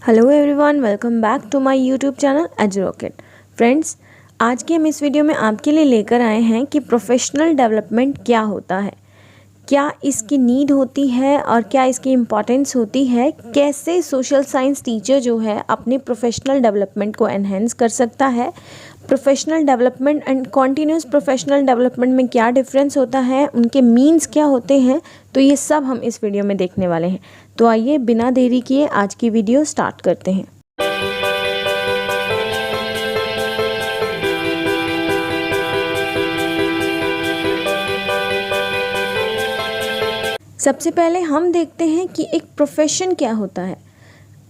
Hello everyone, welcome back to my YouTube channel edge rocket. Friends, आज के हम इस वीडियो में आपके लिए लेकर आए हैं कि प्रोफेशनल डेवलपमेंट क्या होता है, क्या इसकी नीड होती है और क्या इसकी इम्पॉर्टेंस होती है, कैसे सोशल साइंस टीचर जो है अपने प्रोफेशनल डेवलपमेंट को एनहेंस कर सकता है, professional development and continuous professional development में क्या डिफरेंस होता है, उनके मीन्स क्या होते हैं। तो ये सब हम इस वीडियो में देखने वाले हैं। तो आइए बिना देरी किए आज की वीडियो स्टार्ट करते हैं। सबसे पहले हम देखते हैं कि एक प्रोफेशन क्या होता है।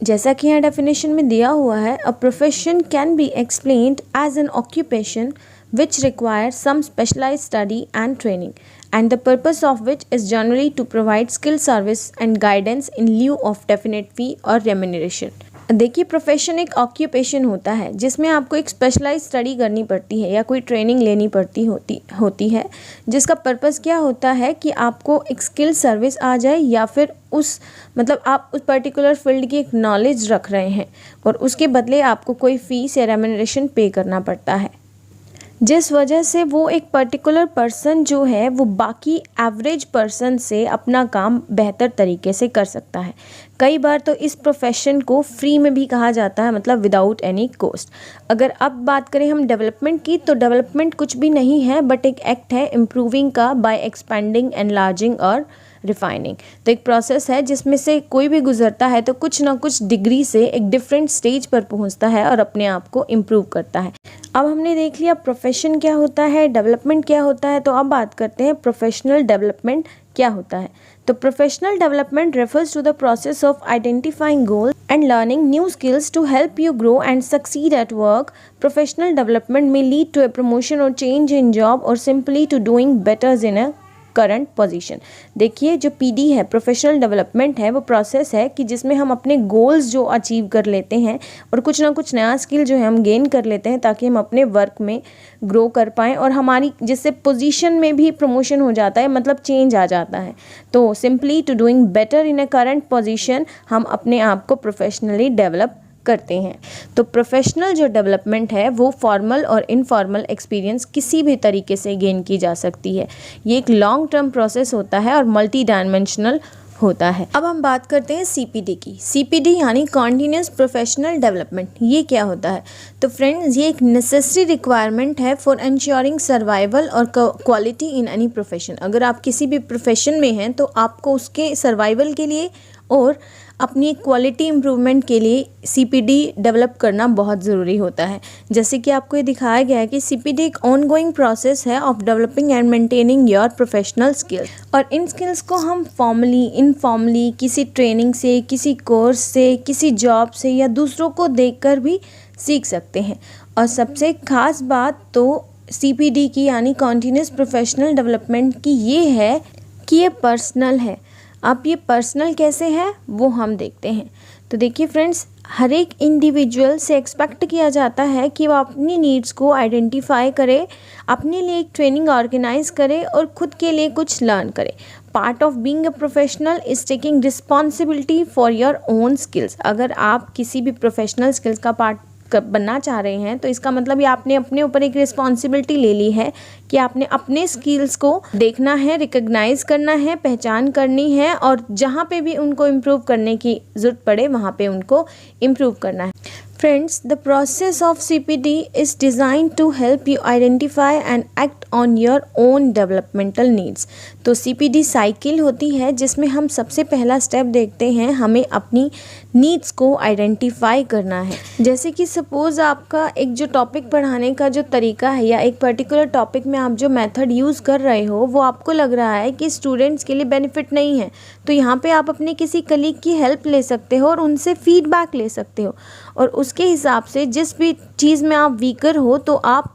जैसा कि यहाँ डेफिनेशन में दिया हुआ है, a profession can be explained as an occupation which requires some specialized study and training, and the purpose of which is generally to provide skill service and guidance in lieu of definite fee or remuneration। देखिए, profession एक occupation होता है जिसमें आपको एक specialise study करनी पड़ती है या कोई ट्रेनिंग लेनी पड़ती होती है, जिसका पर्पस क्या होता है कि आपको एक स्किल सर्विस आ जाए या फिर आप उस पर्टिकुलर फील्ड की एक नॉलेज रख रहे हैं और उसके बदले आपको कोई फीस या रेम्यूनरेशन पे करना पड़ता है, जिस वजह से वो एक पर्टिकुलर पर्सन जो है वो बाकी एवरेज पर्सन से अपना काम बेहतर तरीके से कर सकता है। कई बार तो इस प्रोफेशन को फ्री में भी कहा जाता है, मतलब विदाउट एनी कॉस्ट। अगर अब बात करें हम डेवलपमेंट की, तो डेवलपमेंट कुछ भी नहीं है बट एक एक्ट है इम्प्रूविंग का बाय एक्सपेंडिंग, एनलार्जिंग और रिफाइनिंग। तो एक प्रोसेस है जिसमें से कोई भी गुजरता है तो कुछ ना कुछ डिग्री से एक डिफरेंट स्टेज पर पहुंचता है और अपने आप को इम्प्रूव करता है। अब हमने देख लिया प्रोफेशन क्या होता है, डेवलपमेंट क्या होता है, तो अब बात करते हैं प्रोफेशनल डेवलपमेंट क्या होता है। तो professional development refers to the process of identifying goal and learning new skills to help you grow and succeed at work. Professional development में लीड टू ए प्रमोशन और चेंज इन जॉब और simply to doing better in a current position. देखिए, जो PD है, professional development है, वो process है कि जिसमें हम अपने गोल्स जो अचीव कर लेते हैं और कुछ ना कुछ नया स्किल जो है हम गेन कर लेते हैं ताकि हम अपने वर्क में ग्रो कर पाएँ और हमारी जिससे पोजीशन में भी प्रमोशन हो जाता है, मतलब चेंज आ जाता है। तो simply to doing better in a current position हम अपने आप को प्रोफेशनली डेवलप करते हैं। तो प्रोफेशनल जो डेवलपमेंट है वो फॉर्मल और इनफॉर्मल एक्सपीरियंस किसी भी तरीके से गेन की जा सकती है। ये एक लॉन्ग टर्म प्रोसेस होता है और मल्टी डायमेंशनल होता है। अब हम बात करते हैं सीपीडी की। सीपीडी यानी कॉन्टिन्यूस प्रोफेशनल डेवलपमेंट। ये क्या होता है? तो फ्रेंड्स, ये एक नेसेसरी रिक्वायरमेंट है फॉर एंश्योरिंग सर्वाइवल और क्वालिटी इन एनी प्रोफेशन। अगर आप किसी भी प्रोफेशन में हैं तो आपको उसके सर्वाइवल के लिए और अपनी क्वालिटी इम्प्रूवमेंट के लिए सीपीडी डेवलप करना बहुत ज़रूरी होता है। जैसे कि आपको ये दिखाया गया है कि सीपीडी एक ऑनगोइंग प्रोसेस है of developing and maintaining your professional skills, और इन स्किल्स को हम फॉर्मली, इनफॉर्मली, किसी ट्रेनिंग से, किसी कोर्स से, किसी जॉब से या दूसरों को देखकर भी सीख सकते हैं। और सबसे ख़ास बात तो सीपीडी की यानी कॉन्टिन्यूस प्रोफेशनल डेवलपमेंट की ये है कि ये पर्सनल है। अब ये पर्सनल कैसे है वो हम देखते हैं। तो देखिए फ्रेंड्स, हर एक इंडिविजुअल से एक्सपेक्ट किया जाता है कि वो अपनी नीड्स को आइडेंटिफाई करे, अपने लिए एक ट्रेनिंग ऑर्गेनाइज करे और खुद के लिए कुछ लर्न करे। Part of being a professional is taking responsibility for your own skills. अगर आप किसी भी प्रोफेशनल स्किल्स का पार्ट बनना चाह रहे हैं तो इसका मतलब ये आपने अपने ऊपर एक रिस्पॉन्सिबिलिटी ले ली है कि आपने अपने स्किल्स को देखना है, रिकग्नाइज करना है, पहचान करनी है और जहाँ पे भी उनको इम्प्रूव करने की ज़रूरत पड़े वहाँ पे उनको इम्प्रूव करना है। Friends, the process of CPD is designed to help you identify and act on your own developmental needs. तो सीपीडी साइकिल होती है जिसमें हम सबसे पहला स्टेप देखते हैं, हमें अपनी नीड्स को आइडेंटिफाई करना है। जैसे कि सपोज़ आपका एक जो टॉपिक पढ़ाने का जो तरीका है या एक पर्टिकुलर टॉपिक में आप जो मेथड यूज़ कर रहे हो वो आपको लग रहा है कि स्टूडेंट्स के लिए बेनिफिट नहीं है, तो यहाँ पे आप अपने किसी कलीग की हेल्प ले सकते हो और उनसे फीडबैक ले सकते हो और उसके हिसाब से जिस भी चीज़ में आप वीकर हो तो आप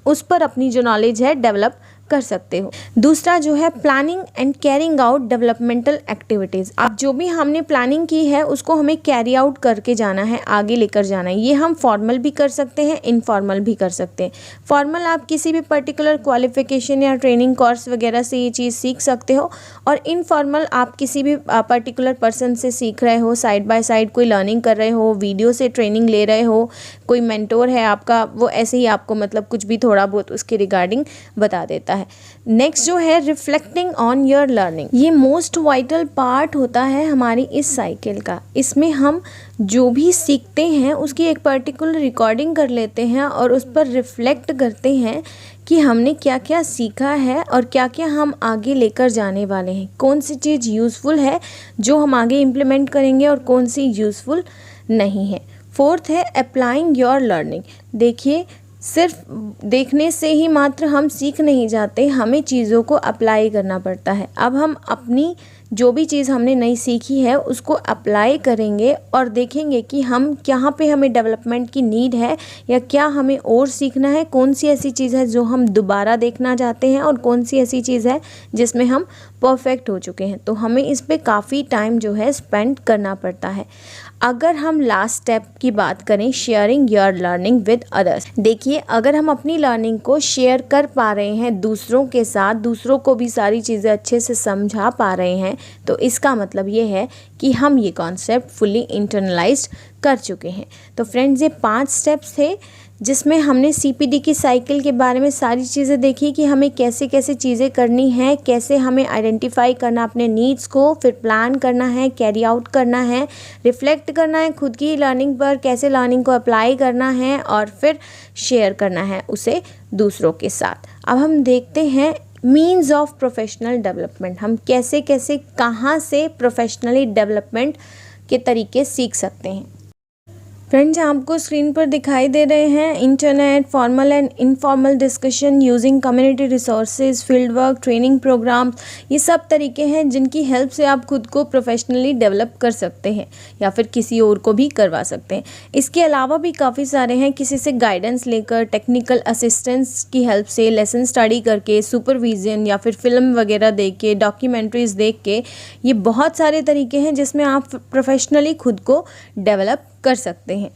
उस पर अपनी जो नॉलेज है डेवलप कर सकते हो। दूसरा जो है planning and carrying out developmental activities. अब जो भी हमने प्लानिंग की है उसको हमें कैरी आउट करके जाना है, आगे लेकर जाना है। ये हम फॉर्मल भी कर सकते हैं, इनफॉर्मल भी कर सकते हैं। फॉर्मल आप किसी भी पर्टिकुलर क्वालिफिकेशन या ट्रेनिंग कोर्स वगैरह से ये चीज़ सीख सकते हो, और इनफॉर्मल आप किसी भी पर्टिकुलर पर्सन से सीख रहे हो, साइड बाय साइड कोई लर्निंग कर रहे हो, वीडियो से ट्रेनिंग ले रहे हो, कोई मेंटोर है आपका, वो ऐसे ही आपको मतलब कुछ भी थोड़ा बहुत उसके रिगार्डिंग बता देता है। नेक्स्ट जो है रिफ्लेक्टिंग ऑन योर लर्निंग। ये मोस्ट वाइटल पार्ट होता है हमारी इस साइकिल का। इसमें हम जो भी सीखते हैं उसकी एक पर्टिकुलर रिकॉर्डिंग कर लेते हैं और उस पर रिफ्लेक्ट करते हैं कि हमने क्या क्या सीखा है और क्या क्या हम आगे लेकर जाने वाले हैं, कौन सी चीज़ यूज़फुल है जो हम आगे इम्प्लीमेंट करेंगे और कौन सी यूज़फुल नहीं है। फोर्थ है अप्लाइंग योर लर्निंग। देखिए, सिर्फ देखने से ही मात्र हम सीख नहीं जाते, हमें चीज़ों को अप्लाई करना पड़ता है। अब हम अपनी जो भी चीज़ हमने नई सीखी है उसको अप्लाई करेंगे और देखेंगे कि हम कहाँ पे हमें डेवलपमेंट की नीड है या क्या हमें और सीखना है, कौन सी ऐसी चीज़ है जो हम दोबारा देखना चाहते हैं और कौन सी ऐसी चीज़ है जिसमें हम परफेक्ट हो चुके हैं। तो हमें इस पे काफ़ी टाइम जो है स्पेंड करना पड़ता है। अगर हम लास्ट स्टेप की बात करें, sharing your learning with others. देखिए, अगर हम अपनी लर्निंग को शेयर कर पा रहे हैं दूसरों के साथ, दूसरों को भी सारी चीज़ें अच्छे से समझा पा रहे हैं, तो इसका मतलब ये है कि हम ये कॉन्सेप्ट फुली इंटरनलाइज्ड कर चुके हैं। तो फ्रेंड्स, ये 5 स्टेप्स थे जिसमें हमने सीपीडी की साइकिल के बारे में सारी चीज़ें देखी कि हमें कैसे कैसे चीज़ें करनी है, कैसे हमें आइडेंटिफाई करना अपने नीड्स को, फिर प्लान करना है, कैरी आउट करना है, रिफ्लेक्ट करना है खुद की लर्निंग पर, कैसे लर्निंग को अप्लाई करना है और फिर शेयर करना है उसे दूसरों के साथ। अब हम देखते हैं मीन्स ऑफ प्रोफेशनल डेवलपमेंट। हम कैसे कैसे कहाँ से प्रोफेशनली डेवलपमेंट के तरीके सीख सकते हैं। फ्रेंड्स, आपको स्क्रीन पर दिखाई दे रहे हैं internet, formal and informal discussion using community resources, field work, training programmes. ये सब तरीके हैं जिनकी हेल्प से आप खुद को प्रोफेशनली डेवलप कर सकते हैं या फिर किसी और को भी करवा सकते हैं। इसके अलावा भी काफ़ी सारे हैं, किसी से गाइडेंस लेकर, टेक्निकल असिस्टेंस की हेल्प से, लेसन स्टडी करके, सुपरविजन या फिर फिल्म वगैरह देख के, डॉक्यूमेंट्रीज देख के। ये बहुत सारे तरीके हैं जिसमें आप प्रोफेशनली खुद को डेवलप कर सकते हैं।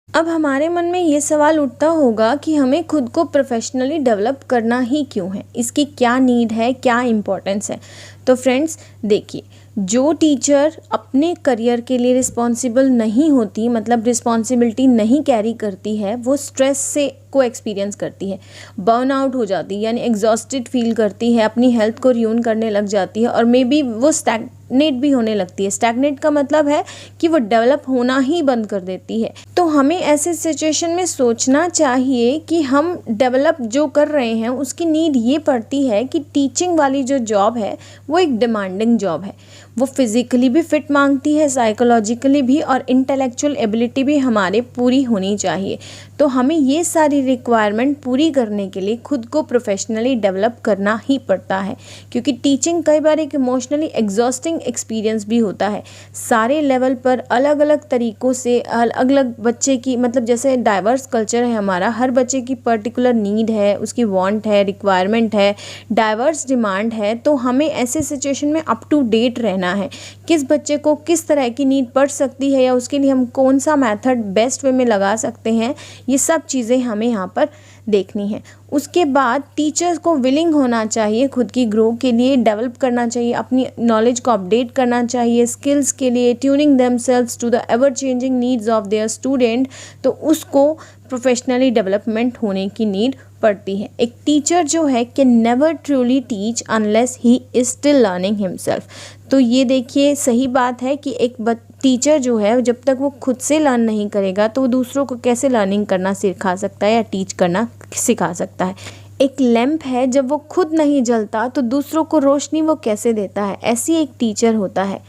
अब हमारे मन में ये सवाल उठता होगा कि हमें खुद को प्रोफेशनली डेवलप करना ही क्यों है, इसकी क्या नीड है, क्या इम्पोर्टेंस है। तो फ्रेंड्स देखिए, जो टीचर अपने करियर के लिए रिस्पॉन्सिबल नहीं होती, मतलब रिस्पॉन्सिबिलिटी नहीं कैरी करती है, वो स्ट्रेस से को एक्सपीरियंस करती है, बर्नआउट हो जाती है, यानी एग्जॉस्टेड फील करती है, अपनी हेल्थ को र्यून करने लग जाती है और मे बी वो स्टैग्नेट भी होने लगती है। स्टैग्नेट का मतलब है कि वो डेवलप होना ही बंद कर देती है। तो हमें ऐसे सिचुएशन में सोचना चाहिए कि हम डेवलप जो कर रहे हैं उसकी नीड ये पड़ती है कि टीचिंग वाली जो जॉब है वो एक डिमांडिंग जॉब है। वो फिज़िकली भी फिट मांगती है, साइकोलॉजिकली भी, और इंटेलेक्चुअल एबिलिटी भी हमारे पूरी होनी चाहिए। तो हमें ये सारी रिक्वायरमेंट पूरी करने के लिए खुद को प्रोफेशनली डेवलप करना ही पड़ता है, क्योंकि टीचिंग कई बार एक इमोशनली एग्जॉस्टिंग एक्सपीरियंस भी होता है। सारे लेवल पर अलग अलग तरीक़ों से अलग अलग बच्चे की, मतलब जैसे डाइवर्स कल्चर है हमारा, हर बच्चे की पर्टिकुलर नीड है, उसकी वांट है, रिक्वायरमेंट है, डाइवर्स डिमांड है। तो हमें ऐसे सिचुएशन में अप टू डेट रहना है, किस बच्चे को किस तरह की नीड पड़ सकती है या उसके लिए हम कौन सा मेथड बेस्ट वे में लगा सकते हैं, ये सब चीज़ें हमें यहाँ पर देखनी है। उसके बाद टीचर्स को विलिंग होना चाहिए खुद की ग्रो के लिए, डेवलप करना चाहिए, अपनी नॉलेज को अपडेट करना चाहिए स्किल्स के लिए, tuning themselves to the ever changing needs of their student. तो उसको प्रोफेशनली डेवलपमेंट होने की नीड पड़ती है। एक टीचर जो है can never truly teach unless he is still learning himself. तो ये देखिए, सही बात है कि एक टीचर जो है जब तक वो खुद से लर्न नहीं करेगा तो वो दूसरों को कैसे लर्निंग करना सिखा सकता है या टीच करना सिखा सकता है। एक लैंप है, जब वो खुद नहीं जलता तो दूसरों को रोशनी वो कैसे देता है, ऐसी एक टीचर होता है।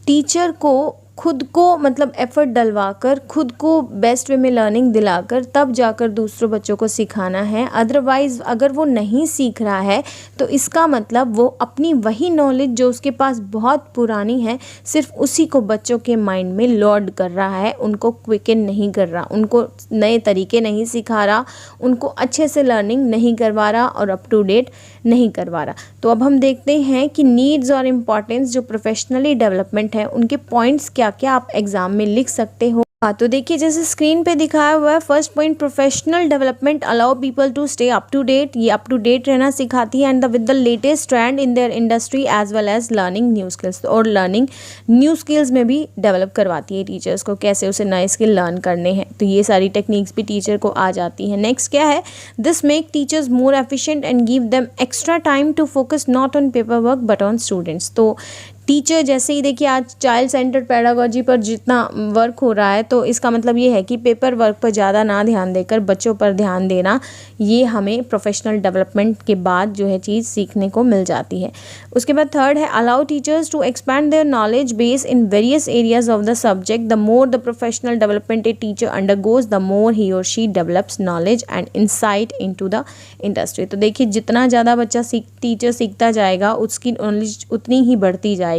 टीचर को खुद को मतलब एफर्ट डलवाकर खुद को बेस्ट वे में लर्निंग दिलाकर तब जाकर दूसरों बच्चों को सिखाना है। अदरवाइज़ अगर वो नहीं सीख रहा है तो इसका मतलब वो अपनी वही नॉलेज जो उसके पास बहुत पुरानी है सिर्फ उसी को बच्चों के माइंड में लोड कर रहा है, उनको क्विकन नहीं कर रहा, उनको नए तरीके नहीं सिखा रहा, उनको अच्छे से लर्निंग नहीं करवा रहा और अप टू डेट नहीं करवा रहा। तो अब हम देखते हैं कि नीड्स और इम्पॉर्टेंस जो प्रोफेशनली डेवलपमेंट है उनके पॉइंट्स क्या क्या आप एग्जाम में लिख सकते हो। हाँ, तो देखिए जैसे स्क्रीन पे दिखाया हुआ है, first point professional development allow people to stay up to date. ये अप टू डेट रहना सिखाती है and with the latest trend in their industry as well as learning new skills, और लर्निंग न्यू स्किल्स में भी develop करवाती है teachers को, कैसे उसे नए स्किल लर्न करने हैं। तो ये सारी टेक्निक्स भी टीचर को आ जाती हैं। नेक्स्ट क्या है, this make teachers more efficient and give them extra time to focus not on paper work but on students. तो टीचर जैसे ही देखिए आज चाइल्ड सेंटर्ड पेडागोजी पर जितना वर्क हो रहा है तो इसका मतलब ये है कि पेपर वर्क पर ज़्यादा ना ध्यान देकर बच्चों पर ध्यान देना, ये हमें प्रोफेशनल डेवलपमेंट के बाद जो है चीज़ सीखने को मिल जाती है। उसके बाद थर्ड है, allow teachers to expand their knowledge base in various areas of the subject. The more the professional development a teacher undergoes the more he or she develops knowledge and insight into the industry. तो देखिए जितना ज़्यादा बच्चा teacher सीखता जाएगा उसकी knowledge उतनी ही बढ़ती जाएगी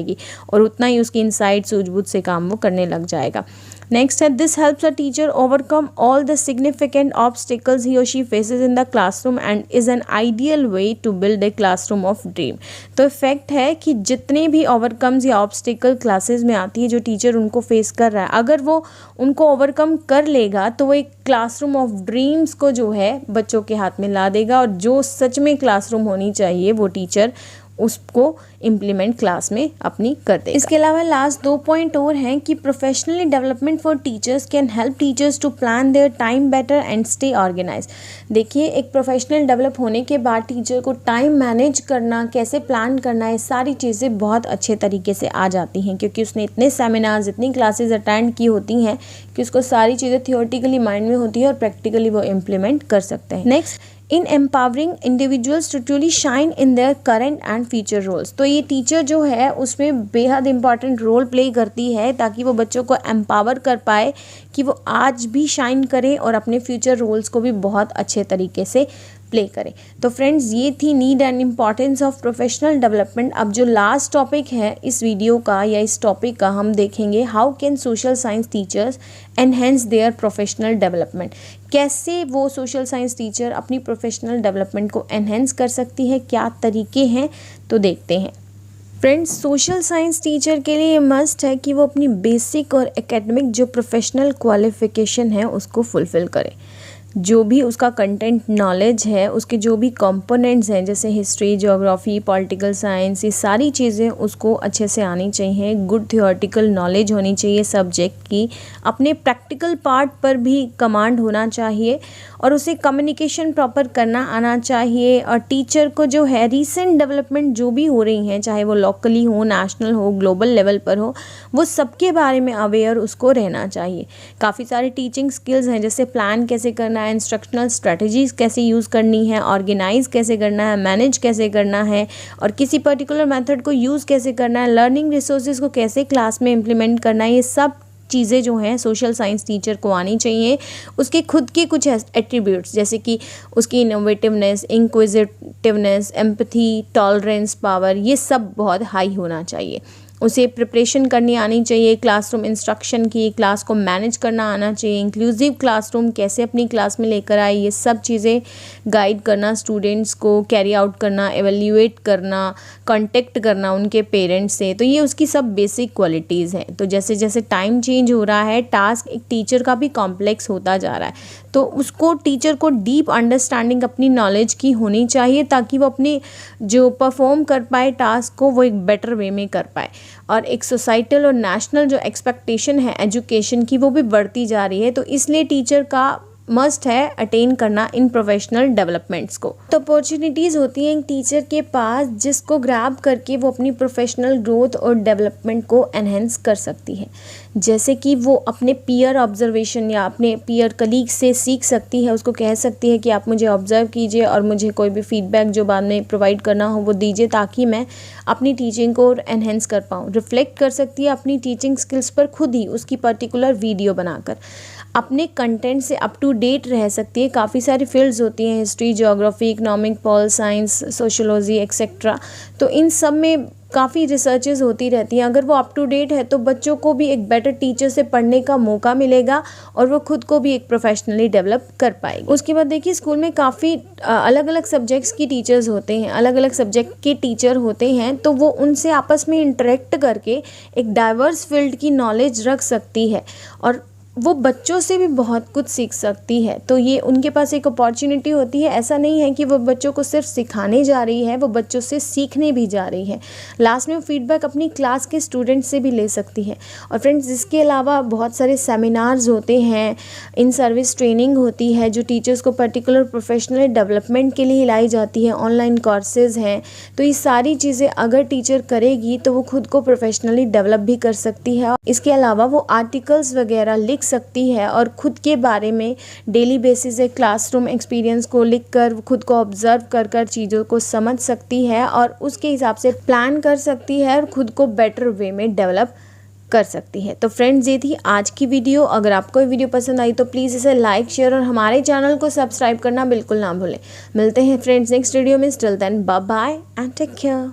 और उतना ही उसकी इनसाइट सूझबूझ से काम वो करने लग जाएगा। नेक्स्ट है, this helps a teacher overcome all the significant obstacles he or she faces in the classroom and is an ideal way to build a classroom of dream. तो इफेक्ट है कि जितने भी ओवरकम्स या ऑब्स्टिकल क्लासेस में आती है जो टीचर उनको फेस कर रहा है, अगर वो उनको ओवरकम कर लेगा तो वो एक क्लासरूम ऑफ ड्रीम्स को जो है बच्चों के हाथ में ला देगा, और जो सच में क्लासरूम होनी चाहिए वो टीचर उसको इम्प्लीमेंट क्लास में अपनी कर देगा। इसके अलावा लास्ट 2 पॉइंट और हैं कि professionally development for teachers can help teachers to plan their time better and stay organise. देखिए एक प्रोफेशनल डेवलप होने के बाद टीचर को टाइम मैनेज करना, कैसे प्लान करना, ये सारी चीज़ें बहुत अच्छे तरीके से आ जाती हैं क्योंकि उसने इतने सेमिनार्स, इतनी क्लासेज अटेंड की होती हैं कि उसको सारी चीज़ें थियोरेटिकली माइंड में होती है और प्रैक्टिकली वो इम्प्लीमेंट कर सकते हैं। Next, in empowering individuals to truly shine in their current and future roles. तो ये टीचर जो है उसमें बेहद इंपॉर्टेंट रोल प्ले करती है ताकि वो बच्चों को एम्पावर कर पाए कि वो आज भी शाइन करें और अपने फ्यूचर रोल्स को भी बहुत अच्छे तरीके से प्ले करें। तो फ्रेंड्स ये थी need and importance of professional development. अब जो लास्ट टॉपिक है इस वीडियो का या इस टॉपिक का, हम देखेंगे how can social science teachers enhance their professional development. कैसे वो सोशल साइंस टीचर अपनी प्रोफेशनल डेवलपमेंट को एनहेंस कर सकती है, क्या तरीके हैं, तो देखते हैं। फ्रेंड्स सोशल साइंस टीचर के लिए मस्ट है कि वो अपनी बेसिक और एकेडमिक जो प्रोफेशनल क्वालिफिकेशन है उसको फुलफ़िल करे। जो भी उसका कंटेंट नॉलेज है, उसके जो भी कंपोनेंट्स हैं जैसे हिस्ट्री, ज्योग्राफी, पॉलिटिकल साइंस, ये सारी चीज़ें उसको अच्छे से आनी चाहिए। गुड थियोरेटिकल नॉलेज होनी चाहिए सब्जेक्ट की, अपने प्रैक्टिकल पार्ट पर भी कमांड होना चाहिए और उसे कम्युनिकेशन प्रॉपर करना आना चाहिए। और टीचर को जो है रीसेंट डेवलपमेंट जो भी हो रही हैं, चाहे वो लोकली हो, नेशनल हो, ग्लोबल लेवल पर हो, वो सबके बारे में अवेयर उसको रहना चाहिए। काफ़ी सारी टीचिंग स्किल्स हैं जैसे प्लान कैसे करना है, इंस्ट्रक्शनल स्ट्रेटजीज कैसे यूज़ करनी है, ऑर्गेनाइज कैसे करना है, मैनेज कैसे करना है और किसी पर्टिकुलर मेथड को यूज़ कैसे करना है, लर्निंग रिसोर्सेज को कैसे क्लास में इम्प्लीमेंट करना है, ये सब चीज़ें जो हैं सोशल साइंस टीचर को आनी चाहिए। उसके खुद के कुछ एट्रीब्यूट्स जैसे कि उसकी innovativeness, inquisitiveness, empathy, tolerance, power, ये सब बहुत हाई होना चाहिए। उसे प्रिपरेशन करनी आनी चाहिए क्लासरूम इंस्ट्रक्शन की, क्लास को मैनेज करना आना चाहिए, इंक्लूसिव क्लासरूम कैसे अपनी क्लास में लेकर आए, ये सब चीज़ें गाइड करना, स्टूडेंट्स को कैरी आउट करना, एवेल्यूएट करना, कांटेक्ट करना उनके पेरेंट्स से। तो ये उसकी सब बेसिक क्वालिटीज़ हैं। तो जैसे जैसे टाइम चेंज हो रहा है, टास्क एक टीचर का भी कॉम्प्लेक्स होता जा रहा है, तो उसको टीचर को डीप अंडरस्टैंडिंग अपनी नॉलेज की होनी चाहिए ताकि वो अपने जो परफॉर्म कर पाए टास्क को वो एक बेटर वे में कर पाए। और एक सोसाइटल और नेशनल जो एक्सपेक्टेशन है एजुकेशन की वो भी बढ़ती जा रही है, तो इसलिए टीचर का मस्ट है अटेन करना इन प्रोफेशनल डेवलपमेंट्स को। तो अपॉर्चुनिटीज़ होती हैं एक टीचर के पास जिसको ग्रैब करके वो अपनी प्रोफेशनल ग्रोथ और डेवलपमेंट को एनहेंस कर सकती है। जैसे कि वो अपने पीयर ऑब्जर्वेशन या अपने पीयर कलीग से सीख सकती है, उसको कह सकती है कि आप मुझे ऑब्जर्व कीजिए और मुझे कोई भी फीडबैक जो बाद में प्रोवाइड करना हो वो दीजिए, ताकि मैं अपनी टीचिंग को एनहेंस कर पाऊँ। रिफ्लेक्ट कर सकती है अपनी टीचिंग स्किल्स पर खुद ही उसकी पर्टिकुलर वीडियो बनाकर। अपने कंटेंट से अप टू डेट रह सकती है। काफ़ी सारी फील्ड्स होती हैं, history, geography, economic, pol science, sociology etcetera, तो इन सब में काफ़ी रिसर्चेज होती रहती हैं। अगर वो अप टू डेट है तो बच्चों को भी एक बेटर टीचर से पढ़ने का मौका मिलेगा और वो खुद को भी एक प्रोफेशनली डेवलप कर पाएगी। उसके बाद देखिए, स्कूल में काफ़ी अलग अलग सब्जेक्ट्स की टीचर्स होते हैं, अलग अलग सब्जेक्ट के टीचर होते हैं, तो वो उनसे आपस में इंटरेक्ट करके एक डाइवर्स फील्ड की नॉलेज रख सकती है और वो बच्चों से भी बहुत कुछ सीख सकती है। तो ये उनके पास एक अपॉर्चुनिटी होती है। ऐसा नहीं है कि वो बच्चों को सिर्फ सिखाने जा रही है, वो बच्चों से सीखने भी जा रही है। लास्ट में वो फीडबैक अपनी क्लास के स्टूडेंट से भी ले सकती है। और फ्रेंड्स, इसके अलावा बहुत सारे सेमिनार्स होते हैं, इन सर्विस ट्रेनिंग होती है जो टीचर्स को पर्टिकुलर प्रोफेशनल डेवलपमेंट के लिए लाई जाती है, ऑनलाइन कोर्सेज हैं। तो ये सारी चीज़ें अगर टीचर करेगी तो वो खुद को प्रोफेशनली डेवलप भी कर सकती है। इसके अलावा वो आर्टिकल्स वगैरह लिख सकती है और खुद के बारे में डेली बेसिस से क्लासरूम एक्सपीरियंस को लिखकर खुद को ऑब्जर्व कर कर चीज़ों को समझ सकती है और उसके हिसाब से प्लान कर सकती है और खुद को बेटर वे में डेवलप कर सकती है। तो फ्रेंड्स, ये थी आज की वीडियो। अगर आपको ये वीडियो पसंद आई तो प्लीज़ इसे लाइक, शेयर और हमारे चैनल को सब्सक्राइब करना बिल्कुल ना भूलें। मिलते हैं फ्रेंड्स नेक्स्ट वीडियो में। Till then bye bye and take care.